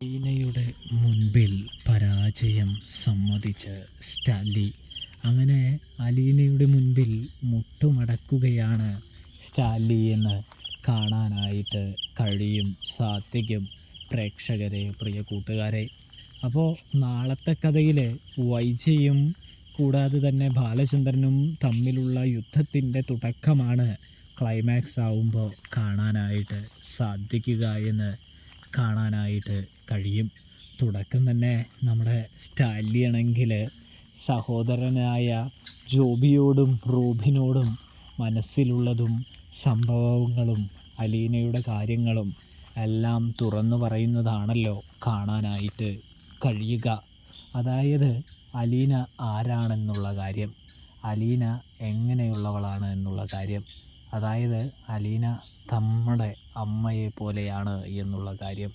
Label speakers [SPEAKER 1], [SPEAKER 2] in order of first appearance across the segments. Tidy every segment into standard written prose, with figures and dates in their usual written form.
[SPEAKER 1] അലീനയുടെ മുൻപിൽ പരാജയം സമ്മതിച്ച് സ്റ്റാൻലി. അങ്ങനെ അലീനയുടെ മുൻപിൽ മുട്ടുമടക്കുകയാണ് സ്റ്റാൻലി എന്ന് കാണാനായിട്ട് കഴിയും. സാത്വിക്കും പ്രേക്ഷകരെ, പ്രിയ കൂട്ടുകാരെ. അപ്പോൾ നാളത്തെ കഥയിൽ വൈജയും കൂടാതെ തന്നെ ബാലചന്ദ്രനും തമ്മിലുള്ള യുദ്ധത്തിൻ്റെ തുടക്കമാണ് ക്ലൈമാക്സ് ആവുമ്പോൾ കാണാനായിട്ട് സാധിക്കുക എന്ന് കാണാനായിട്ട് കഴിയും. തുടക്കം തന്നെ നമ്മുടെ സ്റ്റാൻലി ആണെങ്കിൽ സഹോദരനായ ജോബിയോടും റൂബിനോടും മനസ്സിലുള്ളതും സംഭവങ്ങളും അലീനയുടെ കാര്യങ്ങളും എല്ലാം തുറന്നു പറയുന്നതാണല്ലോ കാണാനായിട്ട് കഴിയുക. അതായത് അലീന ആരാണെന്നുള്ള കാര്യം, അലീന എങ്ങനെയുള്ളവളാണ് എന്നുള്ള കാര്യം, അതായത് അലീന നമ്മുടെ അമ്മയെ പോലെയാണ് എന്നുള്ള കാര്യം,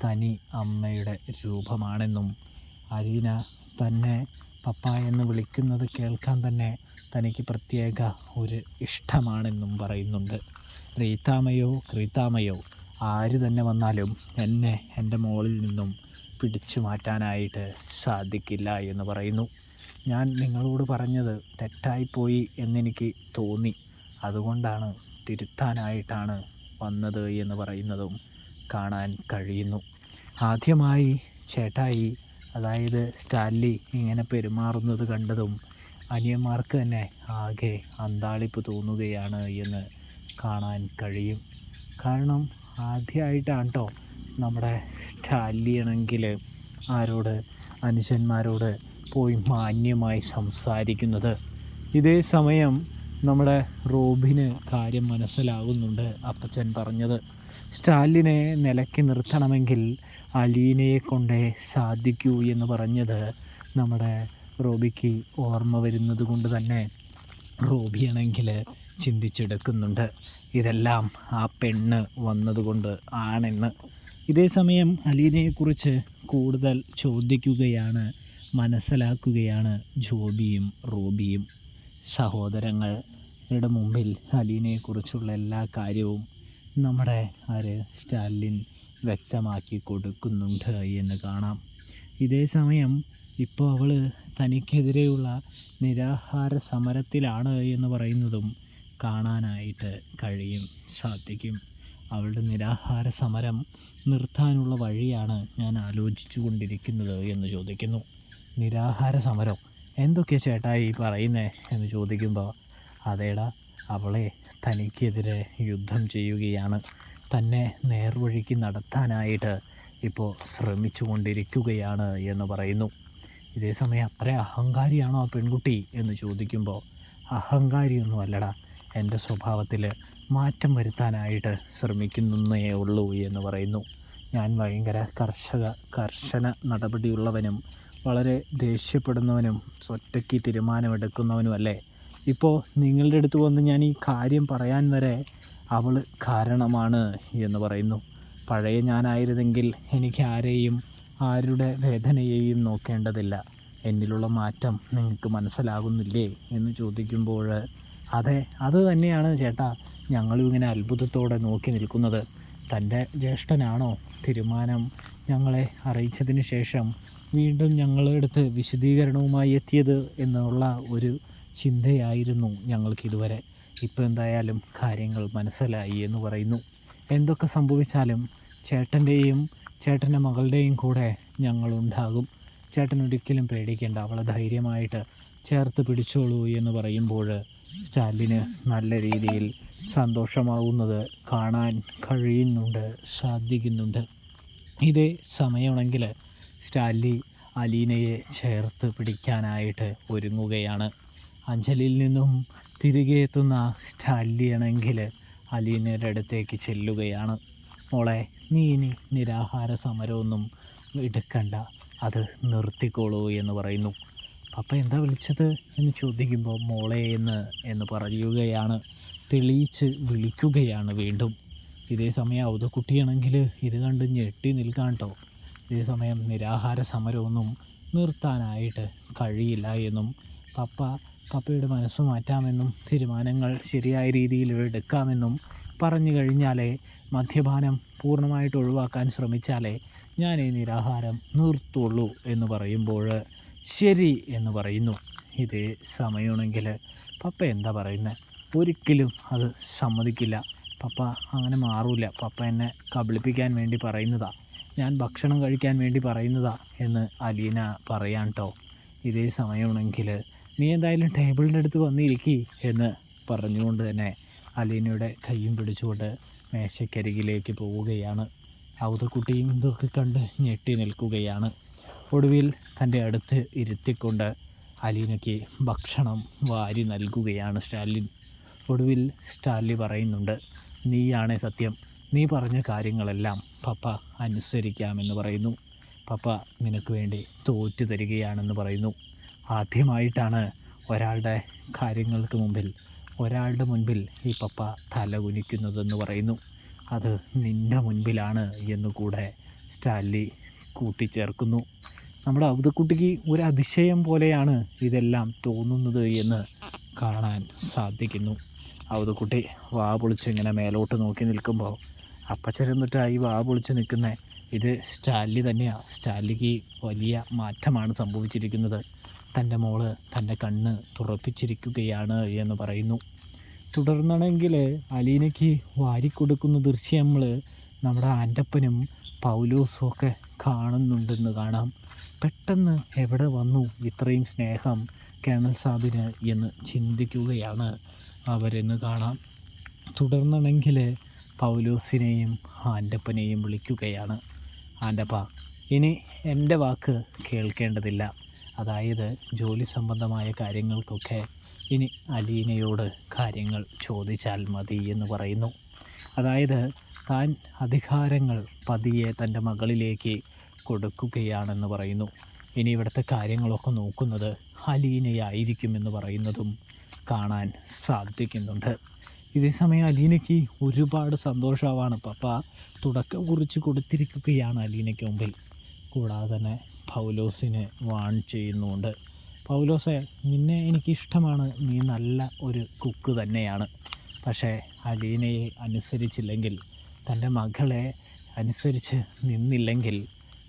[SPEAKER 1] തനി അമ്മയുടെ രൂപമാണെന്നും അലീന തന്നെ പപ്പ എന്ന് വിളിക്കുന്നത് കേൾക്കാൻ തന്നെ തനിക്ക് പ്രത്യേക ഒരു ഇഷ്ടമാണെന്നും പറയുന്നുണ്ട്. റീത്താമയോ ക്രീത്താമയോ ആര് തന്നെ വന്നാലും എന്നെ എൻ്റെ മോളിൽ നിന്നും പിടിച്ചു മാറ്റാനായിട്ട് സാധിക്കില്ല എന്ന് പറയുന്നു. ഞാൻ നിങ്ങളോട് പറഞ്ഞത് തെറ്റായിപ്പോയി എന്നെനിക്ക് തോന്നി, അതുകൊണ്ടാണ് തിരുത്താനായിട്ടാണ് വന്നത് എന്ന് പറയുന്നതും കാണാൻ കഴിയുന്നു. ആദ്യമായി ചേട്ടായി, അതായത് സ്റ്റാൻലി ഇങ്ങനെ പെരുമാറുന്നത് കണ്ടതും അനിയന്മാർക്ക് തന്നെ ആകെ അന്താളിപ്പ് തോന്നുകയാണ് എന്ന് കാണാൻ കഴിയും. കാരണം ആദ്യമായിട്ടാണ് കേട്ടോ നമ്മുടെ സ്റ്റാൻലി ആണെങ്കിൽ ആരോട്, അനുജന്മാരോട് പോയി മാന്യമായി സംസാരിക്കുന്നത്. ഇതേ സമയം നമ്മുടെ റോബിന് കാര്യം മനസ്സിലാകുന്നുണ്ട്. അപ്പച്ചൻ പറഞ്ഞത് സ്റ്റാലിനെ നിലയ്ക്ക് നിർത്തണമെങ്കിൽ അലീനയെ കൊണ്ടേ സാധിക്കൂ എന്ന് പറഞ്ഞത് നമ്മുടെ റോബിക്ക് ഓർമ്മ വരുന്നത് കൊണ്ട് തന്നെ റോബിയാണെങ്കിൽ ചിന്തിച്ചെടുക്കുന്നുണ്ട് ഇതെല്ലാം ആ പെണ്ണ് വന്നതുകൊണ്ട് ആണെന്ന്. ഇതേ സമയം അലീനയെക്കുറിച്ച് കൂടുതൽ ചോദിക്കുകയാണ്, മനസ്സിലാക്കുകയാണ് ജോബിയും റോബിയും. സഹോദരങ്ങളുടെ മുമ്പിൽ അലീനയെക്കുറിച്ചുള്ള എല്ലാ കാര്യവും നമ്മുടെ സ്റ്റാലിൻ വ്യക്തമാക്കി കൊടുക്കുന്നുണ്ട് എന്ന് കാണാം. ഇതേ സമയം ഇപ്പോൾ അവൾ തനിക്കെതിരെയുള്ള നിരാഹാര സമരത്തിലാണ് എന്ന് പറയുന്നതും കാണാനായിട്ട് കഴിയും. സാധിക്കും അവളുടെ നിരാഹാര സമരം നിർത്താനുള്ള വഴിയാണ് ഞാൻ ആലോചിച്ചു കൊണ്ടിരിക്കുന്നത് എന്ന് ചോദിക്കുന്നു. നിരാഹാര സമരം എന്തൊക്കെയാണ് ചേട്ടായി പറയുന്നേ എന്ന് ചോദിക്കുമ്പോൾ, അതേടാ, അവളെ തനിക്കെതിരെ യുദ്ധം ചെയ്യുകയാണ്, തന്നെ നേർവഴിക്ക് നടത്താനായിട്ട് ഇപ്പോൾ ശ്രമിച്ചു കൊണ്ടിരിക്കുകയാണ് എന്ന് പറയുന്നു. ഇതേ സമയം അത്ര അഹങ്കാരിയാണോ ആ പെൺകുട്ടി എന്ന് ചോദിക്കുമ്പോൾ, അഹങ്കാരിയൊന്നും അല്ലടാ, എൻ്റെ സ്വഭാവത്തിൽ മാറ്റം വരുത്താനായിട്ട് ശ്രമിക്കുന്നേ ഉള്ളൂ എന്ന് പറയുന്നു. ഞാൻ ഭയങ്കര കർശന നടപടിയുള്ളവനും വളരെ ദേഷ്യപ്പെടുന്നവനും ഒറ്റയ്ക്ക് തീരുമാനമെടുക്കുന്നവനും അല്ലേ. ഇപ്പോൾ നിങ്ങളുടെ അടുത്ത് വന്ന് ഞാൻ ഈ കാര്യം പറയാൻ വരെ അവൾ കാരണമാണ് എന്ന് പറയുന്നു. പഴയ ഞാനായിരുന്നെങ്കിൽ എനിക്ക് ആരുടെ വേദനയെയും നോക്കേണ്ടതില്ല. എന്നിലുള്ള മാറ്റം നിങ്ങൾക്ക് മനസ്സിലാകുന്നില്ലേ എന്ന് ചോദിക്കുമ്പോൾ, അതെ, അത് തന്നെയാണ് ചേട്ടാ ഞങ്ങളും ഇങ്ങനെ അത്ഭുതത്തോടെ നോക്കി നിൽക്കുന്നത്. തൻ്റെ ജ്യേഷ്ഠനാണോ തീരുമാനം ഞങ്ങളെ അറിയിച്ചതിന് ശേഷം വീണ്ടും ഞങ്ങളുടെ അടുത്ത് വിശദീകരണവുമായി എത്തിയത് എന്നുള്ള ഒരു ചിന്തയായിരുന്നു ഞങ്ങൾക്കിതുവരെ. ഇപ്പോൾ എന്തായാലും കാര്യങ്ങൾ മനസ്സിലായി എന്ന് പറയുന്നു. എന്തൊക്കെ സംഭവിച്ചാലും ചേട്ടൻ്റെ മകളുടെയും കൂടെ ഞങ്ങളുണ്ടാകും. ചേട്ടൻ ഒരിക്കലും പേടിക്കേണ്ട, അവളെ ധൈര്യമായിട്ട് ചേർത്ത് പിടിച്ചോളൂ എന്ന് പറയുമ്പോൾ സ്റ്റാലിന് നല്ല രീതിയിൽ സന്തോഷമാകുന്നത് കാണാൻ കഴിയുന്നുണ്ട്, സാധിക്കുന്നുണ്ട്. ഇതേ സമയമാണെങ്കിൽ സ്റ്റാൻലി അലീനയെ ചേർത്ത് പിടിക്കാനായിട്ട് ഒരുങ്ങുകയാണ്. അഞ്ജലിയിൽ നിന്നും തിരികെ എത്തുന്ന സ്റ്റാൻലി ആണെങ്കിൽ അലീനയുടെ അടുത്തേക്ക് ചെല്ലുകയാണ്. മോളെ, നീ ഇനി നിരാഹാര സമരമൊന്നും എടുക്കണ്ട, അത് നിർത്തിക്കോളൂ എന്ന് പറയുന്നു. പപ്പ എന്താ വിളിച്ചത് എന്ന് ചോദിക്കുമ്പോൾ, മോളെ എന്ന് പറയുകയാണ്, തെളിയിച്ച് വിളിക്കുകയാണ് വീണ്ടും. ഇതേ സമയം ഔതക്കുട്ടിയാണെങ്കിൽ ഇത് കണ്ട് ഞെട്ടി നിൽക്കാൻ കേട്ടോ. ഇതേ സമയം നിരാഹാര സമരമൊന്നും നിർത്താനായിട്ട് കഴിയില്ല എന്നും പപ്പയുടെ മനസ്സ് മാറ്റാമെന്നും തീരുമാനങ്ങൾ ശരിയായ രീതിയിൽ എടുക്കാമെന്നും പറഞ്ഞു കഴിഞ്ഞാലേ, മദ്യപാനം പൂർണ്ണമായിട്ട് ഒഴിവാക്കാൻ ശ്രമിച്ചാലേ ഞാൻ ഈ നിരാഹാരം നിർത്തുള്ളൂ എന്ന് പറയുമ്പോൾ ശരി എന്ന് പറയുന്നു. ഇതേ സമയമാണെങ്കിൽ പപ്പ എന്താ പറയുന്നത്? ഒരിക്കലും അത് സമ്മതിക്കില്ല. പപ്പ അങ്ങനെ മാറൂല. പപ്പ എന്നെ കബളിപ്പിക്കാൻ വേണ്ടി പറയുന്നതാ, ഞാൻ ഭക്ഷണം കഴിക്കാൻ വേണ്ടി പറയുന്നതാ എന്ന് അലീന പറയാൻ കേട്ടോ. ഇതേ സമയമാണെങ്കിൽ നീ എന്തായാലും ടേബിളിൻ്റെ അടുത്ത് വന്നിരിക്കി എന്ന് പറഞ്ഞുകൊണ്ട് തന്നെ അലീനയുടെ കയ്യും പിടിച്ചുകൊണ്ട് മേശക്കരികിലേക്ക് പോവുകയാണ്. ഔതക്കുട്ടിയും ഇതൊക്കെ കണ്ട് ഞെട്ടി നിൽക്കുകയാണ്. ഒടുവിൽ തൻ്റെ അടുത്ത് ഇരുത്തിക്കൊണ്ട് അലീനയ്ക്ക് ഭക്ഷണം വാരി നൽകുകയാണ് സ്റ്റാലിൻ. ഒടുവിൽ സ്റ്റാലിൻ പറയുന്നുണ്ട്, നീയാണേ സത്യം, നീ പറഞ്ഞ കാര്യങ്ങളെല്ലാം പപ്പ അനുസരിക്കാമെന്ന് പറയുന്നു. പപ്പ നിനക്ക് വേണ്ടി തോറ്റു തരികയാണെന്ന് പറയുന്നു. ആദ്യമായിട്ടാണ് ഒരാളുടെ കാര്യങ്ങൾക്ക് മുമ്പിൽ, ഒരാളുടെ മുൻപിൽ ഈ പപ്പ തല കുനിക്കുന്നതെന്ന് പറയുന്നു. അത് നിൻ്റെ മുൻപിലാണ് എന്നുകൂടെ സ്റ്റാൻലി കൂട്ടിച്ചേർക്കുന്നു. നമ്മുടെ ഔതക്കുട്ടിക്ക് ഒരു അതിശയം പോലെയാണ് ഇതെല്ലാം തോന്നുന്നത് എന്ന് കാണാൻ സാധിക്കുന്നു. ഔതക്കുട്ടി വാ പൊളിച്ച് ഇങ്ങനെ മേലോട്ട് നോക്കി നിൽക്കുമ്പോൾ അപ്പച്ചരന്നിട്ടായി വാ പൊളിച്ച് നിൽക്കുന്നത് ഇത് സ്റ്റാൻലി തന്നെയാണ്. സ്റ്റാൻലിക്ക് വലിയ മാറ്റമാണ് സംഭവിച്ചിരിക്കുന്നത്. തൻ്റെ മോള് തൻ്റെ കണ്ണ് തുറപ്പിച്ചിരിക്കുകയാണ് എന്ന് പറയുന്നു. തുടർന്നാണെങ്കിൽ അലീനയ്ക്ക് വാരിക്കൊടുക്കുന്ന ദൃശ്യങ്ങൾ നമ്മുടെ ആൻ്റപ്പനും പൗലോസും ഒക്കെ കാണുന്നുണ്ടെന്ന് കാണാം. പെട്ടെന്ന് എവിടെ വന്നു ഇത്രയും സ്നേഹം കേണൽ സാബിന് എന്ന് ചിന്തിക്കുകയാണ് അവരെന്ന് കാണാം. തുടർന്നാണെങ്കിൽ പൗലോസിനെയും ആൻ്റപ്പനെയും വിളിക്കുകയാണ്. ആൻ്റപ്പ, ഇനി എൻ്റെ വാക്ക് കേൾക്കേണ്ടതില്ല. അതായത് ജോലി സംബന്ധമായ കാര്യങ്ങൾക്കൊക്കെ ഇനി അലീനയോട് കാര്യങ്ങൾ ചോദിച്ചാൽ മതി എന്ന് പറയുന്നു. അതായത് താൻ അധികാരങ്ങൾ പതിയെ തൻ്റെ മകളിലേക്ക് കൊടുക്കുകയാണെന്ന് പറയുന്നു. ഇനി ഇവിടുത്തെ കാര്യങ്ങളൊക്കെ നോക്കുന്നത് അലീനയായിരിക്കുമെന്ന് പറയുന്നതും കാണാൻ സാധിക്കുന്നുണ്ട്. ഇതേസമയം അലീനയ്ക്ക് ഒരുപാട് സന്തോഷമാണ്. പപ്പ തുടക്കം കുറിച്ച് കൊടുത്തിരിക്കുകയാണ് അലീനയ്ക്ക് മുമ്പിൽ. കൂടാതെ തന്നെ പൗലോസിനെ വാൺ ചെയ്യുന്നുണ്ട്. പൗലോസെ, നിന്നെ എനിക്കിഷ്ടമാണ്, നീ നല്ല ഒരു കുക്ക് തന്നെയാണ്. പക്ഷേ അലീനയെ അനുസരിച്ചില്ലെങ്കിൽ, തൻ്റെ മകളെ അനുസരിച്ച് നിന്നില്ലെങ്കിൽ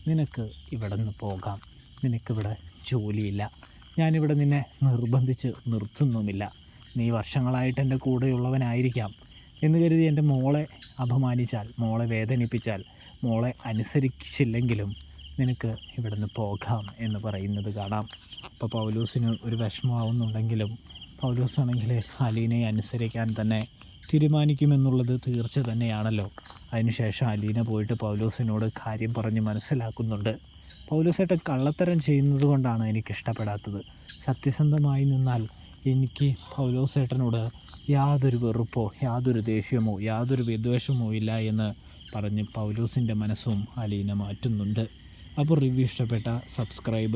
[SPEAKER 1] നിനക്ക് ഇവിടെ നിന്ന് പോകാം. നിനക്കിവിടെ ജോലിയില്ല. ഞാനിവിടെ നിന്നെ നിർബന്ധിച്ച് നിർത്തുന്നുമില്ല. നീ വർഷങ്ങളായിട്ട് എൻ്റെ കൂടെയുള്ളവനായിരിക്കാം എന്ന് കരുതി എൻ്റെ മോളെ അപമാനിച്ചാൽ, മോളെ വേദനിപ്പിച്ചാൽ, മോളെ അനുസരിച്ചില്ലെങ്കിലും നിനക്ക് ഇവിടെ നിന്ന് പോകാം എന്ന് പറയുന്നത് കാണാം. അപ്പോൾ പൗലോസിന് ഒരു വിഷമമാവുന്നുണ്ടെങ്കിലും പൗലോസാണെങ്കിൽ അലീനയെ അനുസരിക്കാൻ തന്നെ തീരുമാനിക്കുമെന്നുള്ളത് തീർച്ച തന്നെയാണല്ലോ. അതിനുശേഷം അലീന പോയിട്ട് പൗലോസിനോട് കാര്യം പറഞ്ഞ് മനസ്സിലാക്കുന്നുണ്ട്. പൗലോസേട്ടൻ കള്ളത്തരം ചെയ്യുന്നത് കൊണ്ടാണ് എനിക്കിഷ്ടപ്പെടാത്തത്. സത്യസന്ധമായി നിന്നാൽ എനിക്ക് പൗലോസേട്ടനോട് യാതൊരു വെറുപ്പോ യാതൊരു ദേഷ്യമോ യാതൊരു വിദ്വേഷമോ ഇല്ല എന്ന് പറഞ്ഞ് പൗലോസിൻ്റെ മനസ്സും അലീന മാറ്റുന്നുണ്ട്. അപ്പോൾ റിവ്യൂ ഇഷ്ടപ്പെട്ട സബ്സ്ക്രൈബ്